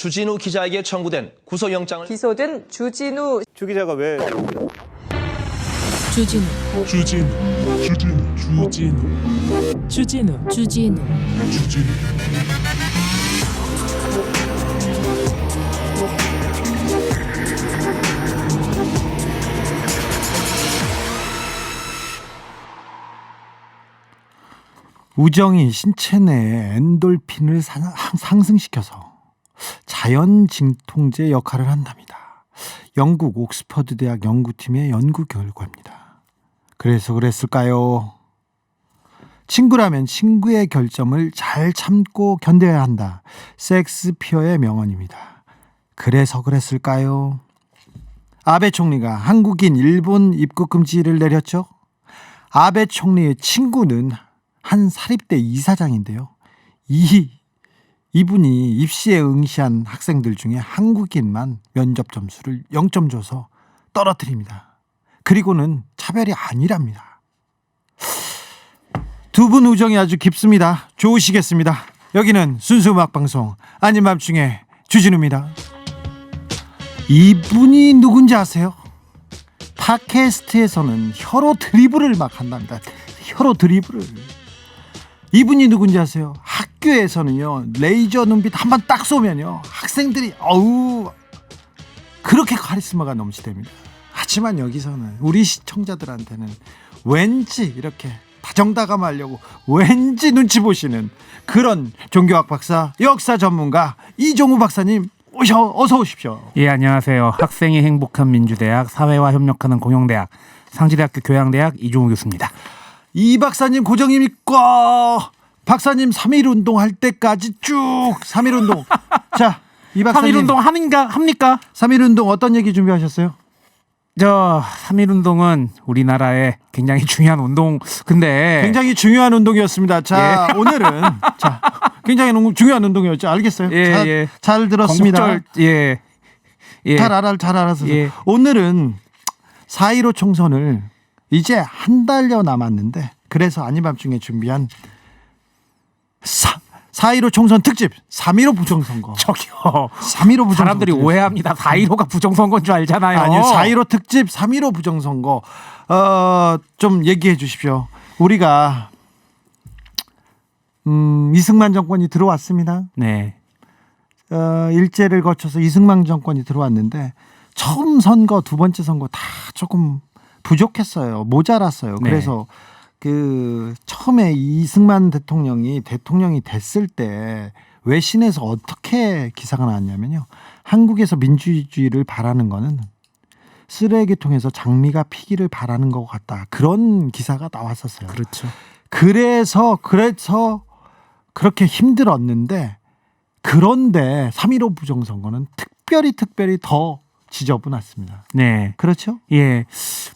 주진우 기자에게 청구된 구속영장을 기소된 주진우 주 기자가 왜 주진우 우정이 신체 내에 엔돌핀을 상승시켜서 자연 진통제 역할을 한답니다. 영국 옥스퍼드 대학 연구팀의 연구 결과입니다. 그래서 그랬을까요? 친구라면 친구의 결점을 잘 참고 견뎌야 한다. 섹스피어의 명언입니다. 그래서 그랬을까요? 아베 총리가 한국인 일본 입국 금지를 내렸죠. 아베 총리의 친구는 한 사립대 이사장인데요. 이분이 입시에 응시한 학생들 중에 한국인만 면접 점수를 0점 줘서 떨어뜨립니다. 그리고는 차별이 아니랍니다. 두 분 우정이 아주 깊습니다. 좋으시겠습니다. 여기는 순수 음악방송 아닌 밤중에 주진우입니다. 이분이 누군지 아세요? 팟캐스트에서는 혀로 드리블을 막 한답니다. 혀로 드리블을. 이분이 누군지 아세요? 학교에서는요, 레이저 눈빛 한 번 딱 쏘면요, 학생들이 그렇게 카리스마가 넘치답니다. 하지만 여기서는 우리 시청자들한테는 왠지 이렇게 다정다감하려고 왠지 눈치 보시는 그런 종교학 박사, 역사 전문가 이종우 박사님 어서 오십시오. 예, 안녕하세요. 학생이 행복한 민주대학 사회와 협력하는 공영대학 상지대학교 교양대학 이종우 교수입니다. 이 박사님 고정입니까? 박사님 3.1운동 할 때까지 쭉 3.1운동. 자, 이 박사님 3.1운동 합니까? 3.1운동 어떤 얘기 준비하셨어요? 3.1운동은 우리나라의 굉장히 중요한 운동. 근데 굉장히 중요한 운동이었습니다. 자, 예. 오늘은 굉장히 중요한 운동이었죠. 알겠어요? 예. 잘 들었습니다. 광복절, 예. 잘 알아서. 예. 오늘은 4.15 총선을 이제 한 달여 남았는데, 그래서 아닌 밤중에 준비한 4.15 총선 특집 3.15 부정선거. 저기요. 3.15 부정선거. 사람들이 오해합니다. 4.15가 부정선거인 줄 알잖아요. 아니요. 4.15 특집 3.15 부정선거. 좀 얘기해 주십시오. 우리가 이승만 정권이 들어왔습니다. 네. 일제를 거쳐서 이승만 정권이 들어왔는데 처음 선거, 두 번째 선거 다 조금 부족했어요. 모자랐어요. 네. 그래서 처음에 이승만 대통령이 됐을 때 외신에서 어떻게 기사가 나왔냐면요. 한국에서 민주주의를 바라는 거는 쓰레기통에서 장미가 피기를 바라는 것 같다. 그런 기사가 나왔었어요. 그렇죠. 그래서 그렇게 힘들었는데, 그런데 3.15 부정선거는 특별히 더 지저분했습니다. 네. 그렇죠? 예.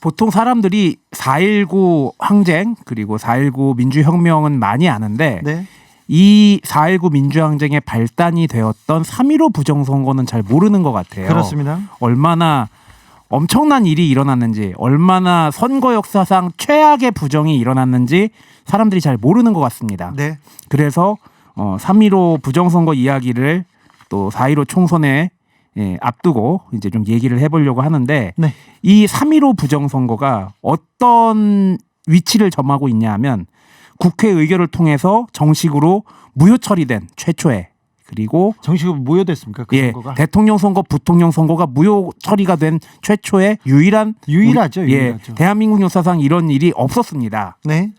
보통 사람들이 4.19 항쟁 그리고 4.19 민주혁명은 많이 아는데 네. 이 4.19 민주항쟁의 발단이 되었던 3.15 부정선거는 잘 모르는 것 같아요. 그렇습니다. 얼마나 엄청난 일이 일어났는지, 얼마나 선거 역사상 최악의 부정이 일어났는지 사람들이 잘 모르는 것 같습니다. 네. 그래서 3.15 부정선거 이야기를 또 4.15 총선에 앞두고 이제 좀 얘기를 해보려고 하는데, 네. 이 3.15 부정선거가 어떤 위치를 점하고 있냐 하면 국회 의결을 통해서 정식으로 무효 처리된 최초의, 그리고 정식으로 무효됐습니까? 그 선거가? 대통령 선거, 부통령 선거가 무효 처리가 된 최초의 유일하죠. 대한민국 역사상 이런 일이 없었습니다. 네.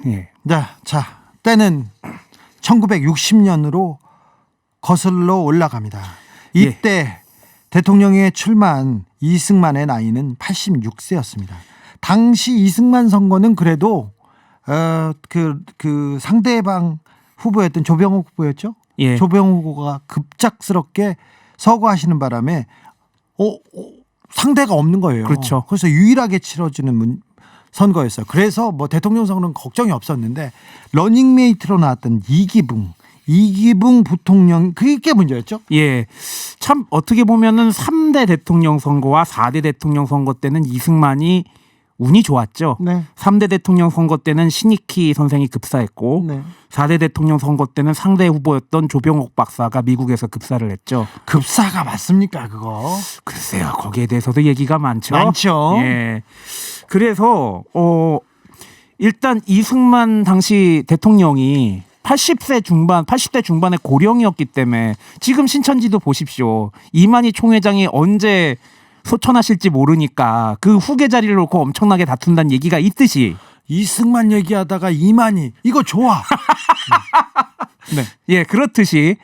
예. 자, 때는 1960년으로 거슬러 올라갑니다. 이때 대통령에 출마한 이승만의 나이는 86세였습니다. 당시 이승만 선거는 그래도 그 상대방 후보였던 조병옥 후보였죠. 예. 조병옥 후보가 급작스럽게 서거하시는 바람에 상대가 없는 거예요. 그렇죠. 그래서 유일하게 치러지는 선거였어요. 그래서 뭐 대통령 선거는 걱정이 없었는데 러닝메이트로 나왔던 이기붕 부통령, 그게 문제였죠? 예. 참 어떻게 보면은 3대 대통령 선거와 4대 대통령 선거 때는 이승만이 운이 좋았죠. 네. 3대 대통령 선거 때는 신익희 선생이 급사했고 네. 4대 대통령 선거 때는 상대 후보였던 조병옥 박사가 미국에서 급사를 했죠. 급사가 맞습니까 그거? 글쎄요. 거기에 대해서도 얘기가 많죠. 많죠. 예. 그래서 일단 이승만 당시 대통령이 80대 중반의 고령이었기 때문에 지금 신천지도 보십시오. 이만희 총회장이 언제 소천하실지 모르니까 그 후계 자리를 놓고 엄청나게 다툰다는 얘기가 있듯이 이승만 얘기하다가 이만희 이거 좋아. 네. 예, 그렇듯이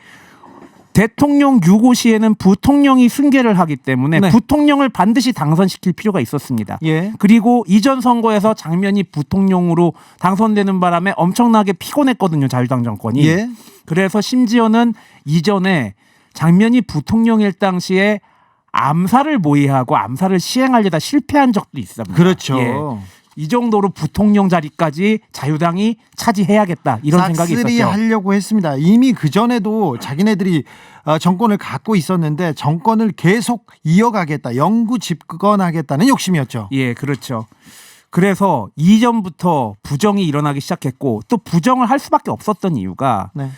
대통령 유고 시에는 부통령이 승계를 하기 때문에 네. 부통령을 반드시 당선시킬 필요가 있었습니다. 예. 그리고 이전 선거에서 장면이 부통령으로 당선되는 바람에 엄청나게 피곤했거든요. 자유당 정권이. 예. 그래서 심지어는 이전에 장면이 부통령일 당시에 암살을 모의하고 암살을 시행하려다 실패한 적도 있습니다. 그렇죠. 예. 이 정도로 부통령 자리까지 자유당이 차지해야겠다 이런 생각이 싹쓸이 있었죠. 하려고 했습니다. 이미 그 전에도 자기네들이 정권을 갖고 있었는데 정권을 계속 이어가겠다, 영구 집권하겠다는 욕심이었죠. 예, 그렇죠. 그래서 이전부터 부정이 일어나기 시작했고 또 부정을 할 수밖에 없었던 이유가 네.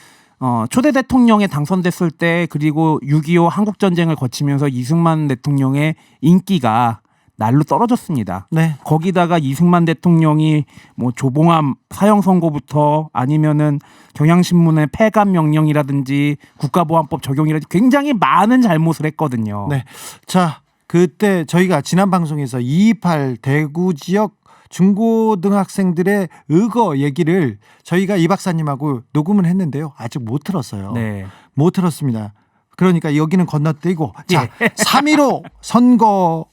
초대 대통령에 당선됐을 때 그리고 6.25 한국전쟁을 거치면서 이승만 대통령의 인기가 날로 떨어졌습니다. 네. 거기다가 이승만 대통령이 뭐 조봉암 사형 선고부터 아니면은 경향신문의 폐간 명령이라든지 국가보안법 적용이라든지 굉장히 많은 잘못을 했거든요. 네. 자, 그때 저희가 지난 방송에서 228 대구 지역 중고등학생들의 의거 얘기를 저희가 이 박사님하고 녹음을 했는데요. 아직 못 들었어요. 네. 못 들었습니다. 그러니까 여기는 건너뛰고 자, 예. 3.15 선거가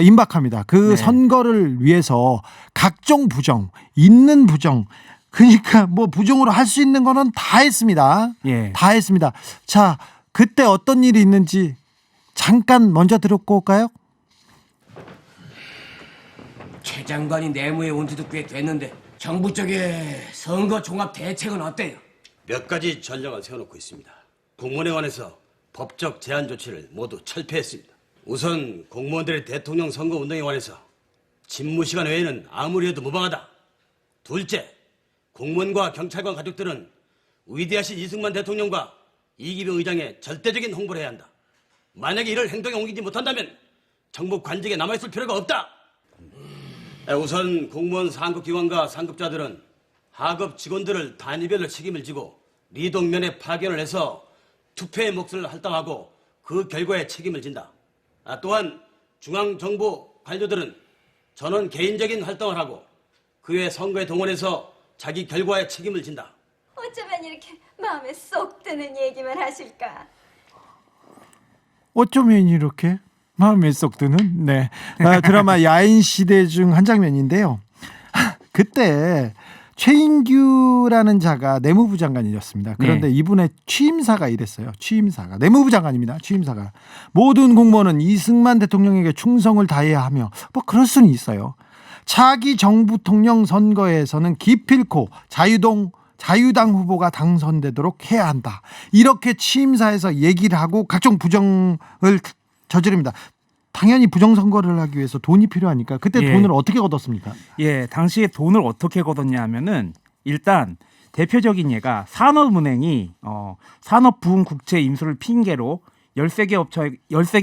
임박합니다. 그 네. 선거를 위해서 각종 부정, 있는 부정, 그러니까 뭐 부정으로 할 수 있는 거는 다 했습니다. 예. 다 했습니다. 자, 그때 어떤 일이 있는지 잠깐 먼저 들었고 올까요? 최 장관이 내무에 온 지도 꽤 됐는데 정부 쪽에 선거 종합 대책은 어때요? 몇 가지 전략을 세워놓고 있습니다. 국무원에관해서 법적 제한 조치를 모두 철폐했습니다. 우선 공무원들의 대통령 선거 운동에 관해서 집무 시간 외에는 아무리 해도 무방하다. 둘째, 공무원과 경찰관 가족들은 위대하신 이승만 대통령과 이기병 의장의 절대적인 홍보를 해야 한다. 만약에 이를 행동에 옮기지 못한다면 정부 관직에 남아있을 필요가 없다. 우선 공무원 상급기관과 상급자들은 하급 직원들을 단위별로 책임을 지고 리동면에 파견을 해서 투표의 몫을 할당하고 그 결과에 책임을 진다. 또한 중앙정부 관료들은 전원 개인적인 활동을 하고 그 외 선거에 동원해서 자기 결과에 책임을 진다. 어쩌면 이렇게 마음에 쏙 드는 얘기만 하실까? 어쩌면 이렇게 마음에 쏙 드는 네. 드라마 야인시대 중 한 장면인데요. 그때 최인규라는 자가 내무부 장관이었습니다. 그런데 네. 이분의 취임사가 이랬어요. 취임사가 내무부 장관입니다. 취임사가 모든 공무원은 이승만 대통령에게 충성을 다해야 하며 뭐 그럴 수는 있어요. 차기 정부통령 선거에서는 기필코 자유당 후보가 당선되도록 해야 한다. 이렇게 취임사에서 얘기를 하고 각종 부정을 저지릅니다. 당연히 부정선거를 하기 위해서 돈이 필요하니까 그때 예. 돈을 어떻게 얻었습니까? 예, 당시에 돈을 어떻게 걷었냐 하면은 일단 대표적인 예가 산업은행이 산업부흥국채 인수를 핑계로 13개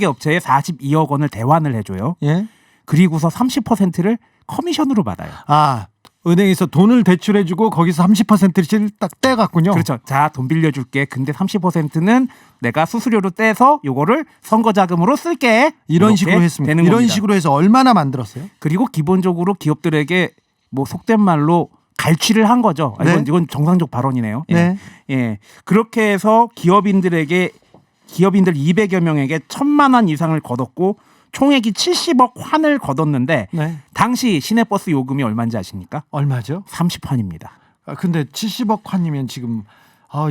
업체에 42억 원을 대환을 해줘요. 예. 그리고서 30%를 커미션으로 받아요. 아, 은행에서 돈을 대출해주고 거기서 30%를 딱 떼갔군요. 그렇죠. 자, 돈 빌려줄게. 근데 30%는 내가 수수료로 떼서 요거를 선거 자금으로 쓸게. 이런 이렇게 식으로 했습니다. 되는 이런 겁니다. 식으로 해서 얼마나 만들었어요? 그리고 기본적으로 기업들에게 뭐 속된 말로 갈취를 한 거죠. 네. 이건 정상적 발언이네요. 예. 네. 예. 그렇게 해서 기업인들 200여 명에게 1,000만 원 이상을 거뒀고 총액이 70억 환을 거뒀는데 네. 당시 시내버스 요금이 얼마인지 아십니까? 얼마죠? 30환입니다. 근데 70억 환이면 지금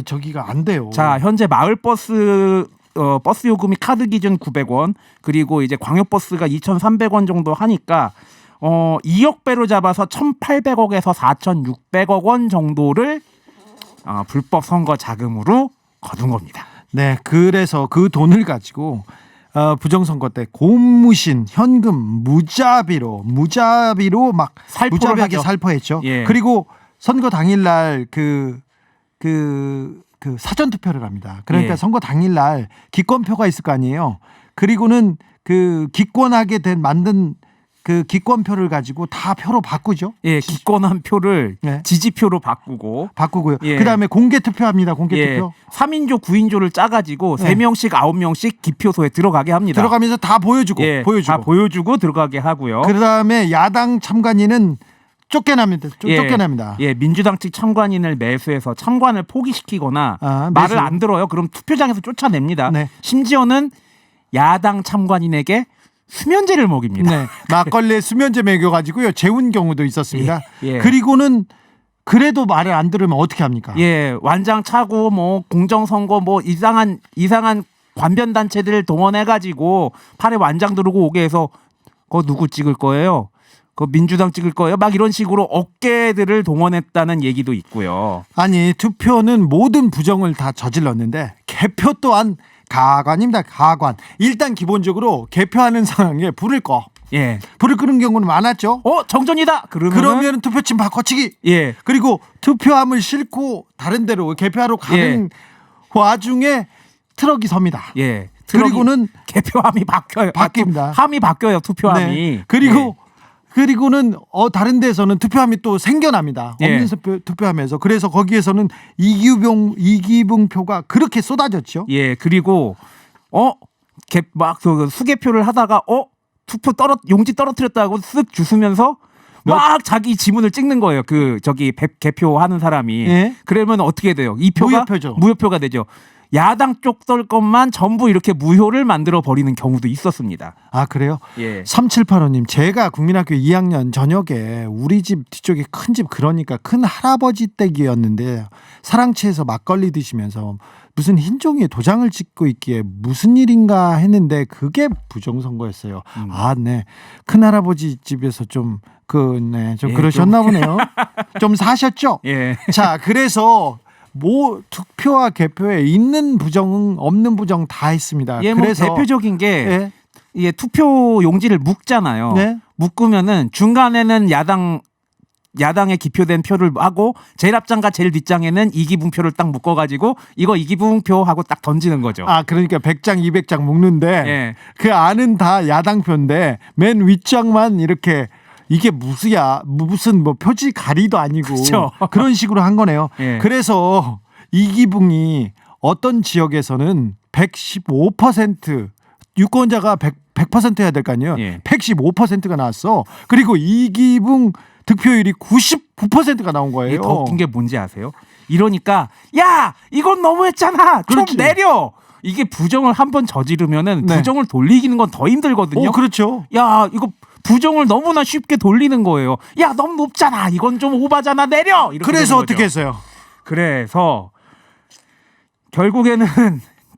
저기가 안 돼요. 자, 현재 마을버스 버스 요금이 카드 기준 900원, 그리고 이제 광역버스가 2,300원 정도 하니까 2억 배로 잡아서 1,800억에서 4,600억 원 정도를 불법 선거 자금으로 거둔 겁니다. 네, 그래서 그 돈을 가지고 부정선거 때 고무신, 현금, 무자비로 막 살포를 무자비하게 하죠. 살포했죠. 예. 그리고 선거 당일날 그 사전 투표를 합니다. 그러니까 예. 선거 당일날 기권표가 있을 거 아니에요. 그리고는 그 기권하게 만든 그 기권표를 가지고 다 표로 바꾸죠. 예, 기권한 표를 네. 지지표로 바꾸고요. 예. 예. 그다음에 공개 투표합니다. 공개 예, 투표 3인조, 9인조를 짜가지고 네. 3명씩, 9명씩 기표소에 들어가게 합니다. 들어가면서 다 보여주고 예, 다 보여주고 들어가게 하고요. 그다음에 야당 참관인은 쫓겨납니다. 쫓겨납니다. 예, 민주당 측 참관인을 매수해서 참관을 포기시키거나 말을 매수. 안 들어요. 그럼 투표장에서 쫓아냅니다. 네. 심지어는 야당 참관인에게 수면제를 먹입니다. 네. 막걸리에 수면제 먹여가지고요. 재운 경우도 있었습니다. 예. 그리고는 그래도 말을 안 들으면 어떻게 합니까? 예, 완장 차고 뭐 공정선거 뭐 이상한 관변 단체들 동원해가지고 팔에 완장 두르고 오게 해서 그거 누구 찍을 거예요? 그 민주당 찍을 거예요? 막 이런 식으로 어깨들을 동원했다는 얘기도 있고요. 아니 투표는 모든 부정을 다 저질렀는데 개표 또한 가관입니다. 가관. 일단 기본적으로 개표하는 상황에 불을 끄는 경우는 많았죠. 정전이다. 그러면 투표침 바꿔치기. 예. 그리고 투표함을 싣고 다른 데로 개표하러 가는 와중에 트럭이 섭니다. 예. 그리고는 개표함이 바뀌어요. 바뀝니다. 함이 바뀌어요. 투표함이. 네. 그리고는 다른 데서는 투표함이 또 생겨납니다. 예. 없는 투표함에서. 그래서 거기에서는 이기붕표가 그렇게 쏟아졌죠. 예. 그리고 막 수개표를 하다가 용지 떨어뜨렸다고 쓱 주스면서 막 자기 지문을 찍는 거예요. 개표하는 사람이. 예. 그러면 어떻게 돼요? 이 표가 무효표죠. 무효표가 되죠. 야당 쪽 썰 것만 전부 이렇게 무효를 만들어 버리는 경우도 있었습니다. 아 그래요? 예. 3785님 제가 국민학교 2학년 저녁에 우리 집 뒤쪽에 큰 집 그러니까 큰 할아버지 댁이었는데 사랑채에서 막걸리 드시면서 무슨 흰 종이에 도장을 찍고 있기에 무슨 일인가 했는데 그게 부정선거였어요. 아, 네. 큰 할아버지 집에서 좀 그러셨나 보네요. 좀 사셨죠? 예. 자, 그래서 투표와 개표에 있는 부정 없는 부정 다 했습니다. 예, 그래서 대표적인 게 예. 투표 용지를 묶잖아요. 네. 묶으면은 중간에는 야당에 기표된 표를 하고 제일 앞장과 제일 뒷장에는 이기붕표를 딱 묶어가지고 이거 이기붕표 하고 딱 던지는 거죠. 아 그러니까 100장 200장 묶는데 예. 그 안은 다 야당표인데 맨 윗장만 이렇게 이게 무슨 표지 가리도 아니고 그쵸. 그런 식으로 한 거네요. 예. 그래서 이기붕이 어떤 지역에서는 115% 유권자가 100% 해야 될 거 아니에요. 예. 115%가 나왔어. 그리고 이기붕 득표율이 99%가 나온 거예요. 이게 더 웃긴 게 뭔지 아세요? 이러니까 야 이건 너무했잖아. 그렇지. 좀 내려. 이게 부정을 한번 저지르면은 네. 부정을 돌리기는 건 더 힘들거든요. 그렇죠. 야 이거 부정을 너무나 쉽게 돌리는 거예요. 야 너무 높잖아. 이건 좀 오바잖아. 내려. 이렇게 그래서 되는 어떻게 거죠. 했어요? 그래서 결국에는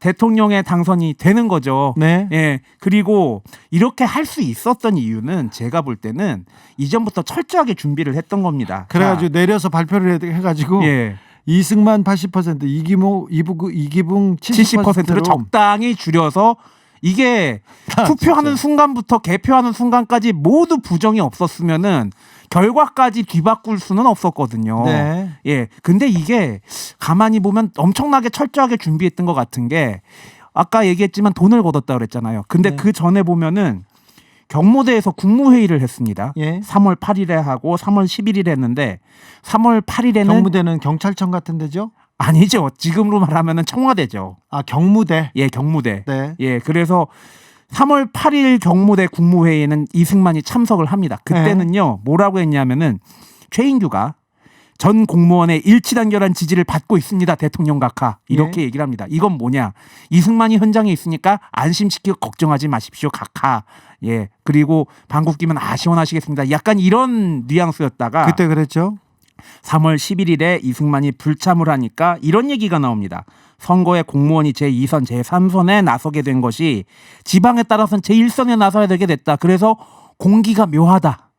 대통령의 당선이 되는 거죠. 네. 예. 그리고 이렇게 할 수 있었던 이유는 제가 볼 때는 이전부터 철저하게 준비를 했던 겁니다. 그래가지고 내려서 발표를 해가지고 예. 이승만 80% 이기붕 70%를 70%로 적당히 줄여서 이게 투표하는 순간부터 개표하는 순간까지 모두 부정이 없었으면은 결과까지 뒤바꿀 수는 없었거든요. 네. 예. 근데 이게 가만히 보면 엄청나게 철저하게 준비했던 것 같은 게 아까 얘기했지만 돈을 걷었다 그랬잖아요. 근데 네. 그 전에 보면은 경무대에서 국무회의를 했습니다. 예. 3월 8일에 하고 3월 11일에 했는데 3월 8일에는 경무대는 경찰청 같은 데죠? 아니죠. 지금으로 말하면은 청와대죠. 아 경무대. 예, 경무대. 네. 예, 그래서 3월 8일 경무대 국무회의에는 이승만이 참석을 합니다. 그때는요, 뭐라고 했냐면은 최인규가 전 공무원의 일치단결한 지지를 받고 있습니다. 대통령 각하. 이렇게 얘기를 합니다. 이건 뭐냐? 이승만이 현장에 있으니까 안심시키고 걱정하지 마십시오. 각하. 예. 그리고 방귀 끼면 시원하시겠습니다. 약간 이런 뉘앙스였다가 그때 그랬죠. 3월 11일에 이승만이 불참을 하니까 이런 얘기가 나옵니다. 선거에 공무원이 제2선, 제3선에 나서게 된 것이 지방에 따라서는 제1선에 나서야 되게 됐다. 그래서 공기가 묘하다.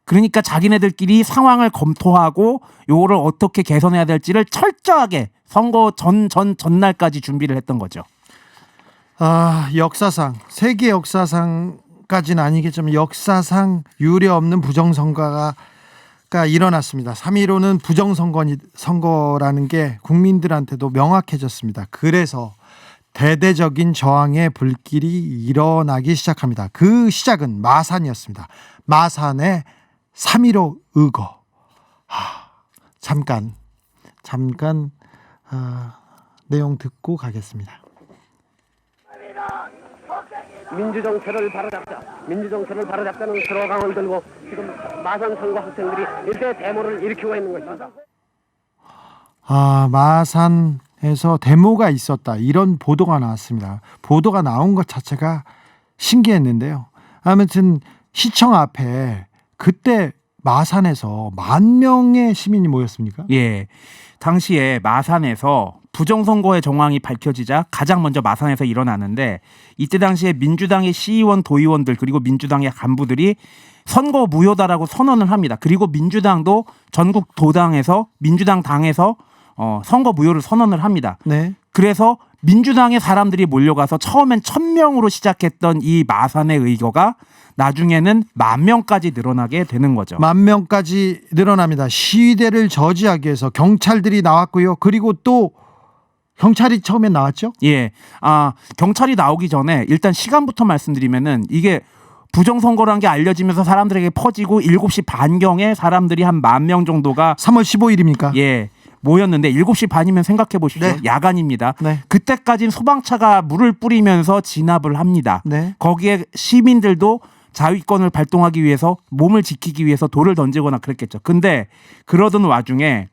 그러니까 자기네들끼리 상황을 검토하고 요거를 어떻게 개선해야 될지를 철저하게 선거 전날까지 준비를 했던 거죠. 역사상 세계 역사상까지는 아니겠지만 역사상 유례 없는 부정선거가 일어났습니다. 3.15는 부정선거라는 게 국민들한테도 명확해졌습니다. 그래서 대대적인 저항의 불길이 일어나기 시작합니다. 그 시작은 마산이었습니다. 마산의 3.15 의거. 잠깐 내용 듣고 가겠습니다. 민주정체를 바로잡자는 스로강을 들고 지금 마산 선거 학생들이 일대 데모를 일으키고 있는 것입니다. 마산에서 데모가 있었다, 이런 보도가 나왔습니다. 보도가 나온 것 자체가 신기했는데요. 아무튼 시청 앞에 그때 마산에서 10,000명의 시민이 모였습니까? 예. 당시에 마산에서 부정선거의 정황이 밝혀지자 가장 먼저 마산에서 일어나는데, 이때 당시에 민주당의 시의원, 도의원들 그리고 민주당의 간부들이 선거 무효다라고 선언을 합니다. 그리고 민주당도 전국 도당에서 민주당 당에서 선거 무효를 선언을 합니다. 네. 그래서 민주당의 사람들이 몰려가서 처음엔 1,000명으로 시작했던 이 마산의 의거가 나중에는 10,000명까지 늘어나게 되는 거죠. 10,000명까지 늘어납니다. 시위대를 저지하기 위해서 경찰들이 나왔고요. 그리고 또 경찰이 처음에 나왔죠? 예. 경찰이 나오기 전에 일단 시간부터 말씀드리면은, 이게 부정선거라는 게 알려지면서 사람들에게 퍼지고 7시 반경에 사람들이 한 10,000명 정도가 3월 15일입니까? 예. 모였는데 7시 반이면 생각해 보십시오. 네. 야간입니다. 네. 그때까지는 소방차가 물을 뿌리면서 진압을 합니다. 네. 거기에 시민들도 자위권을 발동하기 위해서, 몸을 지키기 위해서 돌을 던지거나 그랬겠죠. 근데 그러던 와중에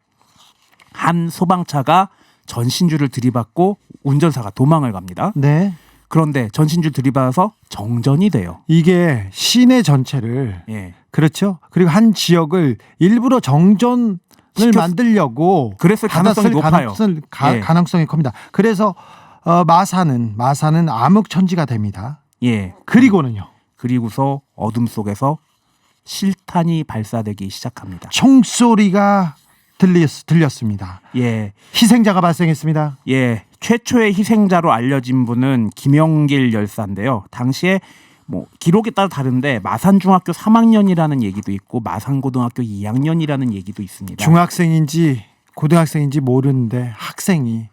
한 소방차가 전신주를 들이받고 운전사가 도망을 갑니다. 네. 그런데 전신주 들이받아서 정전이 돼요. 이게 시내 전체를, 예. 그렇죠. 그리고 한 지역을 일부러 정전을 만들려고 그랬을 가능성이 높아요. 예. 가능성이 큽니다. 그래서 마산은 암흑천지가 됩니다. 예. 그리고서 어둠 속에서 실탄이 발사되기 시작합니다. 총소리가 들렸습니다. 예. 희생자가 발생했습니다. 예. 최초의 희생자로 알려진 분은 김영길 열사인데요. 당시에 기록에 따라 다른데 마산중학교 3학년이라는 얘기도 있고 마산고등학교 2학년이라는 얘기도 있습니다. 중학생인지 고등학생인지 모르는데 학생이,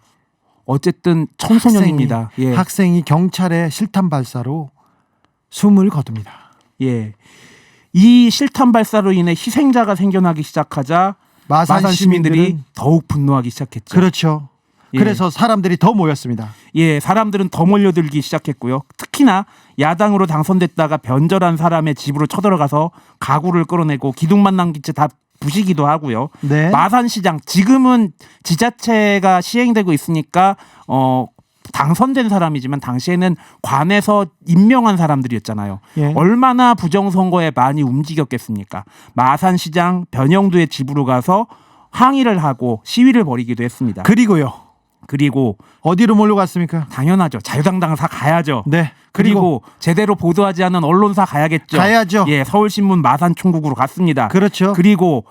어쨌든 청소년입니다. 예. 학생이 경찰의 실탄 발사로 숨을 거둡니다. 예. 이 실탄 발사로 인해 희생자가 생겨나기 시작하자 마산 시민들이 더욱 분노하기 시작했죠. 그렇죠. 예. 그래서 사람들이 더 모였습니다. 예, 사람들은 더 몰려들기 시작했고요. 특히나 야당으로 당선됐다가 변절한 사람의 집으로 쳐들어가서 가구를 끌어내고 기둥만 남긴 채 다 부시기도 하고요. 네. 마산시장, 지금은 지자체가 시행되고 있으니까 당선된 사람이지만 당시에는 관에서 임명한 사람들이었잖아요. 예. 얼마나 부정선거에 많이 움직였겠습니까? 마산시장 변영두의 집으로 가서 항의를 하고 시위를 벌이기도 했습니다. 그리고 어디로 몰려갔습니까? 당연하죠. 자유당당을 사 가야죠. 네. 그리고 제대로 보도하지 않은 언론사 가야겠죠. 가야죠. 예, 서울신문 마산총국으로 갔습니다. 그렇죠. 그리고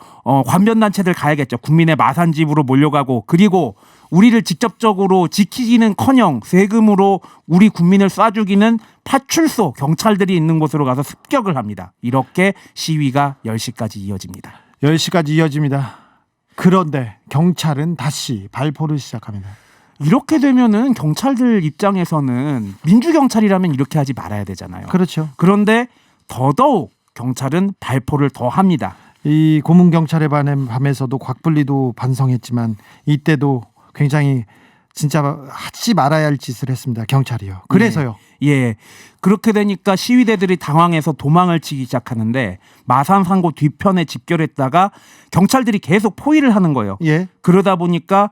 관변단체들 가야겠죠. 국민의 마산집으로 몰려가고, 그리고 우리를 직접적으로 지키기는커녕 세금으로 우리 국민을 쏴주기는 파출소, 경찰들이 있는 곳으로 가서 습격을 합니다. 이렇게 시위가 10시까지 이어집니다. 10시까지 이어집니다. 그런데 경찰은 다시 발포를 시작합니다. 이렇게 되면은 경찰들 입장에서는 민주경찰이라면 이렇게 하지 말아야 되잖아요. 그렇죠. 그런데 더더욱 경찰은 발포를 더 합니다. 이 고문경찰의 밤에서도 곽분리도 반성했지만 이때도 굉장히 진짜 하지 말아야 할 짓을 했습니다. 경찰이요. 그래서요. 예. 그렇게 되니까 시위대들이 당황해서 도망을 치기 시작하는데 마산상고 뒤편에 집결했다가 경찰들이 계속 포위를 하는 거예요. 예. 그러다 보니까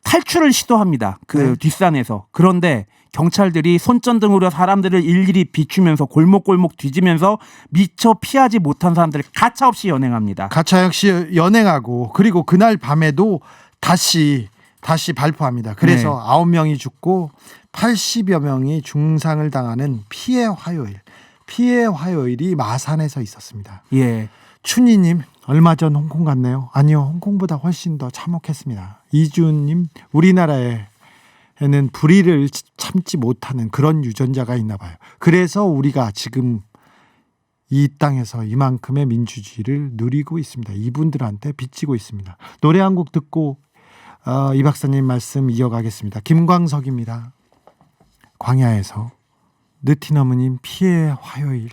탈출을 시도합니다. 네. 뒷산에서. 그런데 경찰들이 손전등으로 사람들을 일일이 비추면서 골목골목 뒤지면서 미처 피하지 못한 사람들을 가차없이 연행합니다. 가차없이 연행하고, 그리고 그날 밤에도 다시 발포합니다. 그래서 9명이 죽고 80여 명이 중상을 당하는 피해 화요일이 마산에서 있었습니다. 예. 춘희님, 얼마 전 홍콩 갔네요. 아니요, 홍콩보다 훨씬 더 참혹했습니다. 이주님, 우리나라에 에는 불의를 참지 못하는 그런 유전자가 있나 봐요. 그래서 우리가 지금 이 땅에서 이만큼의 민주주의를 누리고 있습니다. 이분들한테 빚지고 있습니다. 노래 한 곡 듣고 이 박사님 말씀 이어가겠습니다. 김광석입니다. 광야에서. 느티너무님 피해 화요일.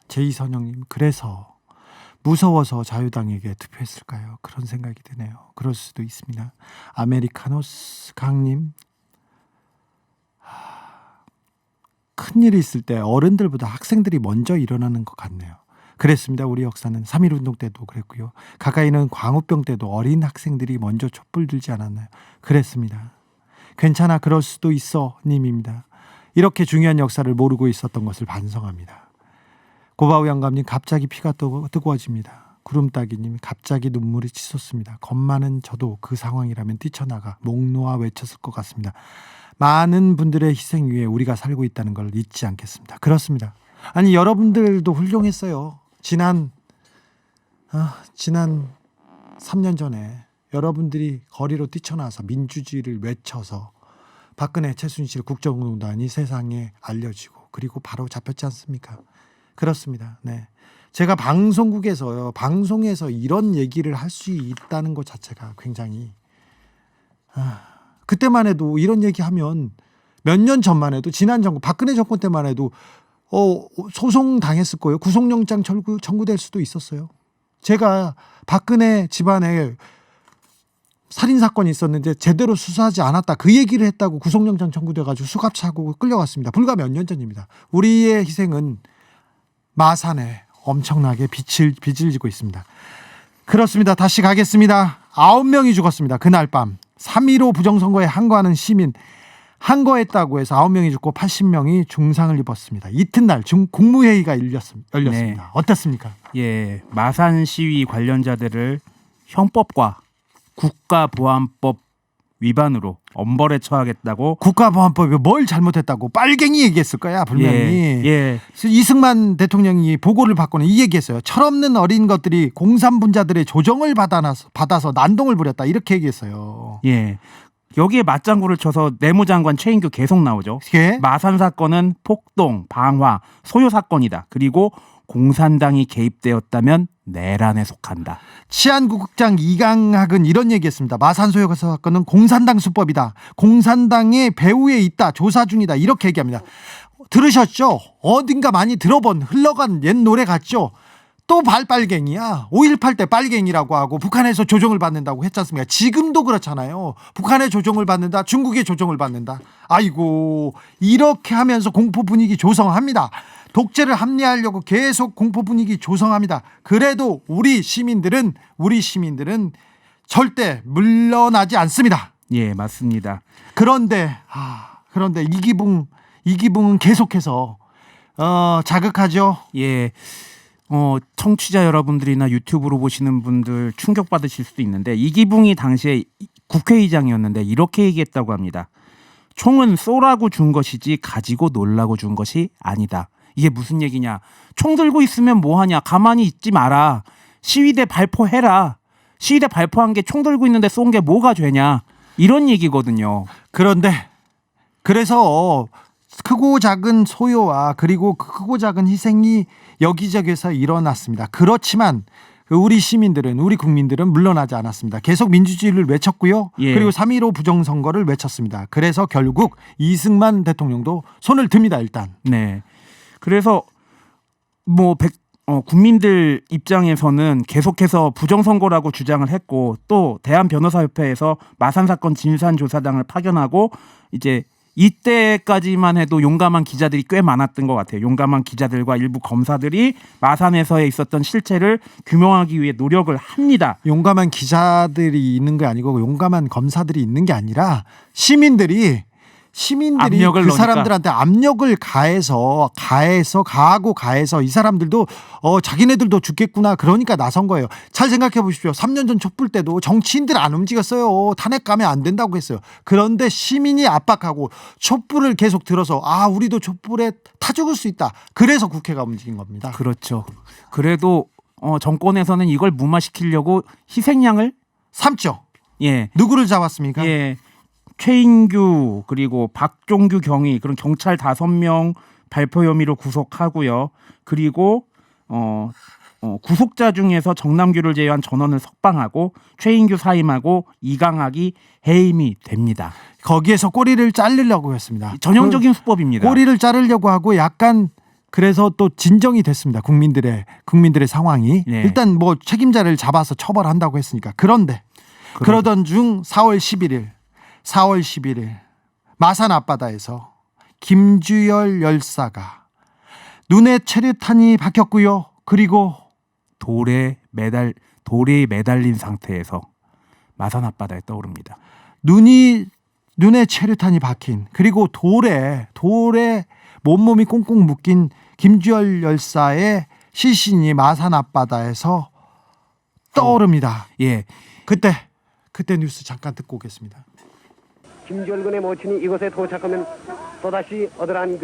제이선영님 그래서 무서워서 자유당에게 투표했을까요? 그런 생각이 드네요. 그럴 수도 있습니다. 아메리카노스 강님 큰일이 있을 때 어른들보다 학생들이 먼저 일어나는 것 같네요. 그랬습니다. 우리 역사는 3.1 운동 때도 그랬고요. 가까이는 광우병 때도 어린 학생들이 먼저 촛불 들지 않았나요? 그랬습니다. 괜찮아 그럴 수도 있어 님입니다. 이렇게 중요한 역사를 모르고 있었던 것을 반성합니다. 고바우 영감님 갑자기 피가 뜨거워집니다. 구름따기님 갑자기 눈물이 치솟습니다. 겁 많은 저도 그 상황이라면 뛰쳐나가 목 놓아 외쳤을 것 같습니다. 많은 분들의 희생 위에 우리가 살고 있다는 걸 잊지 않겠습니다. 그렇습니다. 아니 여러분들도 훌륭했어요. 지난 3년 전에 여러분들이 거리로 뛰쳐나와서 민주주의를 외쳐서 박근혜 최순실 국정농단이 세상에 알려지고 그리고 바로 잡혔지 않습니까? 그렇습니다. 네. 제가 방송에서 이런 얘기를 할 수 있다는 것 자체가 굉장히 그때만 해도 이런 얘기하면 몇 년 전만 해도 지난 정권 박근혜 정권 때만 해도 소송 당했을 거예요. 구속영장 청구될 수도 있었어요. 제가 박근혜 집안에 살인사건이 있었는데 제대로 수사하지 않았다 그 얘기를 했다고 구속영장 청구돼가지고 수갑차고 끌려갔습니다. 불과 몇 년 전입니다. 우리의 희생은 마산에 엄청나게 빚을 지고 있습니다. 그렇습니다. 다시 가겠습니다. 9명이 죽었습니다. 그날 밤 3.15 부정선거에 항거하는 시민 항거했다고 해서 9명이 죽고 80명이 중상을 입었습니다. 이튿날 국무회의가 열렸습니다. 네. 어떻습니까? 예, 마산 시위 관련자들을 형법과 국가보안법 위반으로 엄벌에 처하겠다고. 국가보안법이 뭘 잘못했다고 빨갱이 얘기했을 거야 분명히. 예. 이승만 대통령이 보고를 받고는 이 얘기했어요. 철없는 어린 것들이 공산분자들의 조정을 받아서 난동을 부렸다 이렇게 얘기했어요. 예. 여기에 맞장구를 쳐서 내무장관 최인규 계속 나오죠. 예? 마산 사건은 폭동, 방화, 소요 사건이다. 그리고 공산당이 개입되었다면 내란에 속한다. 치안국장 이강학은 이런 얘기했습니다. 마산 소요 사건은 공산당 수법이다. 공산당의 배후에 있다. 조사 중이다. 이렇게 얘기합니다. 들으셨죠? 어딘가 많이 들어본 흘러간 옛 노래 같죠? 또 빨갱이야. 5.18 때 빨갱이라고 하고 북한에서 조정을 받는다고 했지 않습니까? 지금도 그렇잖아요. 북한의 조정을 받는다. 중국의 조정을 받는다. 아이고 이렇게 하면서 공포 분위기 조성합니다. 독재를 합리화하려고 계속 공포 분위기 조성합니다. 그래도 우리 시민들은 절대 물러나지 않습니다. 예, 맞습니다. 그런데 이기붕은 계속해서 자극하죠. 예. 청취자 여러분들이나 유튜브로 보시는 분들 충격받으실 수도 있는데 이기붕이 당시에 국회의장이었는데 이렇게 얘기했다고 합니다. 총은 쏘라고 준 것이지 가지고 놀라고 준 것이 아니다. 이게 무슨 얘기냐? 총 들고 있으면 뭐하냐? 가만히 있지 마라. 시위대 발포해라. 시위대 발포한 게 총 들고 있는데 쏜 게 뭐가 죄냐? 이런 얘기거든요. 그래서 크고 작은 소요와 그리고 크고 작은 희생이 여기저기서 일어났습니다. 그렇지만 우리 시민들은 우리 국민들은 물러나지 않았습니다. 계속 민주주의를 외쳤고요. 예. 그리고 3.15 부정선거를 외쳤습니다. 그래서 결국 이승만 대통령도 손을 듭니다. 일단. 네. 그래서 국민들 입장에서는 계속해서 부정선거라고 주장을 했고 또 대한변호사협회에서 마산 사건 진상조사단을 파견하고 이제 이때까지만 해도 용감한 기자들이 꽤 많았던 것 같아요. 용감한 기자들과 일부 검사들이 마산에서 있었던 실체를 규명하기 위해 노력을 합니다. 용감한 기자들이 있는 게 아니고 용감한 검사들이 있는 게 아니라 시민들이 압력을 그 넣으니까. 사람들한테 압력을 가해서 이 사람들도 자기네들도 죽겠구나 그러니까 나선 거예요. 잘 생각해 보십시오. 3년 전 촛불 때도 정치인들 안 움직였어요. 탄핵 가면 안 된다고 했어요. 그런데 시민이 압박하고 촛불을 계속 들어서 우리도 촛불에 타 죽을 수 있다. 그래서 국회가 움직인 겁니다. 그렇죠. 그래도 정권에서는 이걸 무마시키려고 희생양을 삼죠. 예. 누구를 잡았습니까? 예. 최인규 그리고 박종규 경위 그런 경찰 5명 발표 혐의로 구속하고요. 그리고 구속자 중에서 정남규를 제외한 전원을 석방하고 최인규 사임하고 이강학이 해임이 됩니다. 거기에서 꼬리를 자르려고 했습니다. 전형적인 수법입니다. 꼬리를 자르려고 하고 약간 그래서 또 진정이 됐습니다. 국민들의 상황이. 네. 일단 뭐 책임자를 잡아서 처벌한다고 했으니까. 그런데 그러던 중 4월 11일 마산 앞바다에서 김주열 열사가 눈에 체류탄이 박혔고요. 그리고 돌에 매달린 상태에서 마산 앞바다에 떠오릅니다. 눈에 체류탄이 박힌 그리고 돌에 몸몸이 꽁꽁 묶인 김주열 열사의 시신이 마산 앞바다에서 떠오릅니다. 예, 그때 뉴스 잠깐 듣고 오겠습니다. 김주열 군의 모친이 이곳에 도착하면 또다시 어떠한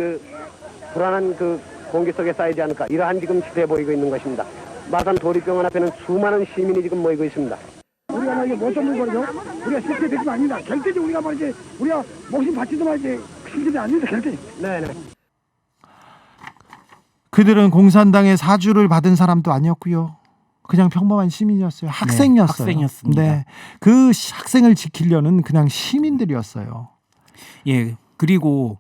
불안한 공기 속에 쌓이지 않을까, 이러한 지금 시대에 보이고 있는 것입니다. 마산 도립병원 앞에는 수많은 시민이 지금 모이고 있습니다. 우리가 말이지 못 잡는 거죠. 우리가 실제 대신 아닙니다. 결대지 우리가 말이지 우리가 목숨 바치도 말이지 실제이 아닙니다. 결대. 네네. 그들은 공산당의 사주를 받은 사람도 아니었고요. 그냥 평범한 시민이었어요. 학생이었어요. 학생이었습니다. 네, 그 학생을 지키려는 그냥 시민들이었어요. 예, 그리고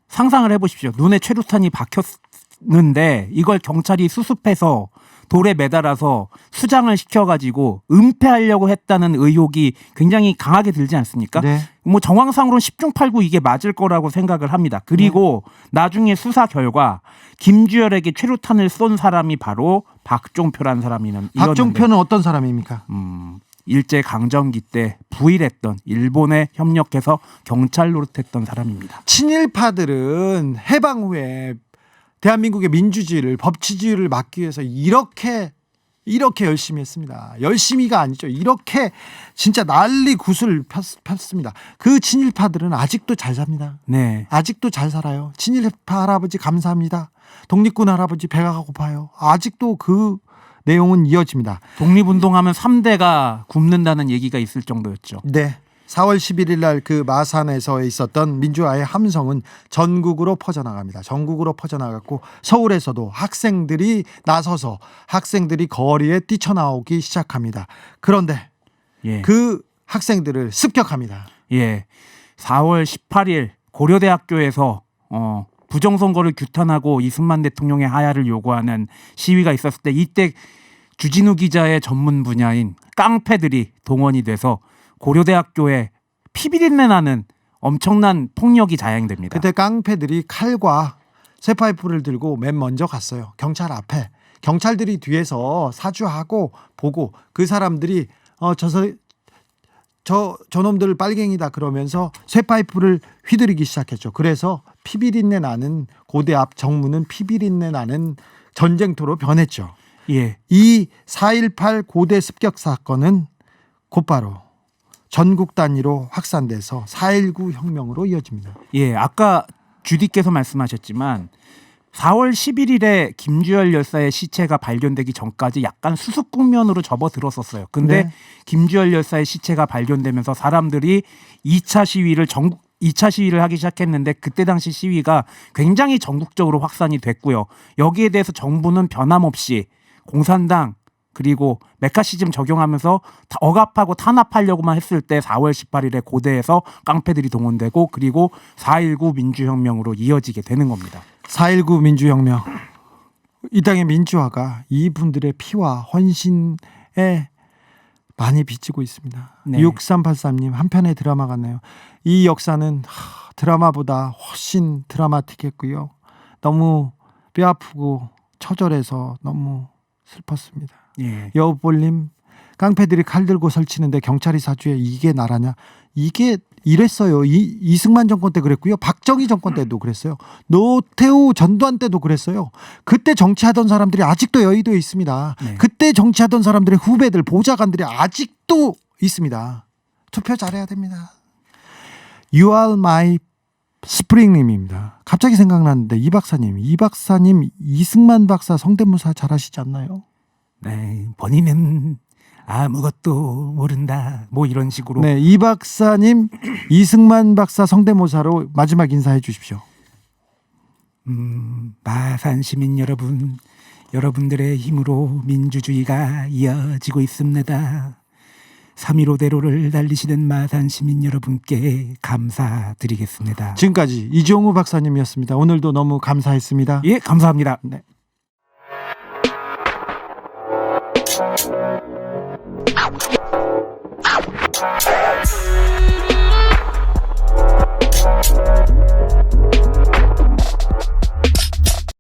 상상을 해보십시오. 눈에 최루탄이 박혔는데 이걸 경찰이 수습해서 돌에 매달아서 수장을 시켜가지고 은폐하려고 했다는 의혹이 굉장히 강하게 들지 않습니까? 네. 뭐 정황상으로는 10중 8구 이게 맞을 거라고 생각을 합니다. 그리고 나중에 수사 결과 김주열에게 최루탄을 쏜 사람이 바로 박종표라는 사람이었는데 박종표는 어떤 사람입니까? 일제 강점기 때 부일했던 일본에 협력해서 경찰 노릇했던 사람입니다. 친일파들은 해방 후에 대한민국의 민주주의를 법치주의를 막기 위해서 이렇게 열심히 했습니다. 열심히가 아니죠. 이렇게 진짜 난리 구슬 폈습니다. 그 친일파들은 아직도 잘 삽니다. 네. 아직도 잘 살아요. 친일파 할아버지 감사합니다. 독립군 할아버지 배가 고파요. 아직도 그 내용은 이어집니다. 독립운동하면 3대가 굶는다는 얘기가 있을 정도였죠. 네. 4월 11일 날 그 마산에서 있었던 민주화의 함성은 전국으로 퍼져나갑니다. 전국으로 퍼져나갔고 서울에서도 학생들이 나서서 학생들이 거리에 뛰쳐나오기 시작합니다. 그런데 예. 그 학생들을 습격합니다. 예. 4월 18일 고려대학교에서 부정선거를 규탄하고 이승만 대통령의 하야를 요구하는 시위가 있었을 때 이때 주진우 기자의 전문 분야인 깡패들이 동원이 돼서 고려대학교에 피비린내 나는 엄청난 폭력이 자행됩니다. 그때 깡패들이 칼과 쇠파이프를 들고 맨 먼저 갔어요. 경찰 앞에. 경찰들이 뒤에서 사주하고 보고 그 사람들이 저놈들 빨갱이다 그러면서 쇠파이프를 휘두르기 시작했죠. 그래서 피비린내 나는 고대 앞 정문은 피비린내 나는 전쟁터로 변했죠. 예. 이 4.18 고대 습격 사건은 곧바로 전국 단위로 확산돼서 4.19 혁명으로 이어집니다. 예, 아까 주디께서 말씀하셨지만 4월 11일에 김주열 열사의 시체가 발견되기 전까지 약간 수습 국면으로 접어들었었어요. 근데 네. 김주열 열사의 시체가 발견되면서 사람들이 2차 시위를 하기 시작했는데 그때 당시 시위가 굉장히 전국적으로 확산이 됐고요. 여기에 대해서 정부는 변함없이 공산당 그리고 메카시즘 적용하면서 억압하고 탄압하려고만 했을 때 4월 18일에 고대에서 깡패들이 동원되고 그리고 4.19 민주혁명으로 이어지게 되는 겁니다. 4.19 민주혁명. 이 땅의 민주화가 이분들의 피와 헌신에 많이 비치고 있습니다. 네. 6383님 한편의 드라마 같네요. 이 역사는 드라마보다 훨씬 드라마틱했고요. 너무 뼈아프고 처절해서 너무 슬펐습니다. 예. 여우볼님 깡패들이 칼 들고 설치는데 경찰이 사주에 이게 나라냐? 이게 이랬어요. 이승만 정권 때 그랬고요. 박정희 정권 때도 그랬어요. 노태우 전두환 때도 그랬어요. 그때 정치하던 사람들이 아직도 여의도에 있습니다. 네. 그때 정치하던 사람들의 후배들 보좌관들이 아직도 있습니다. 투표 잘해야 됩니다. You are my 스프링님입니다. 갑자기 생각났는데 이 박사님 이승만 박사 성대모사 잘하시지 않나요? 네, 본인은 아무것도 모른다. 뭐 이런 식으로. 네, 이 박사님 이승만 박사 성대모사로 마지막 인사해 주십시오. 마산 시민 여러분, 여러분들의 힘으로 민주주의가 이어지고 있습니다. 3.15대로를 달리시는 마산 시민 여러분께 감사드리겠습니다. 지금까지 이종우 박사님이었습니다. 오늘도 너무 감사했습니다. 예, 감사합니다. 네. Out.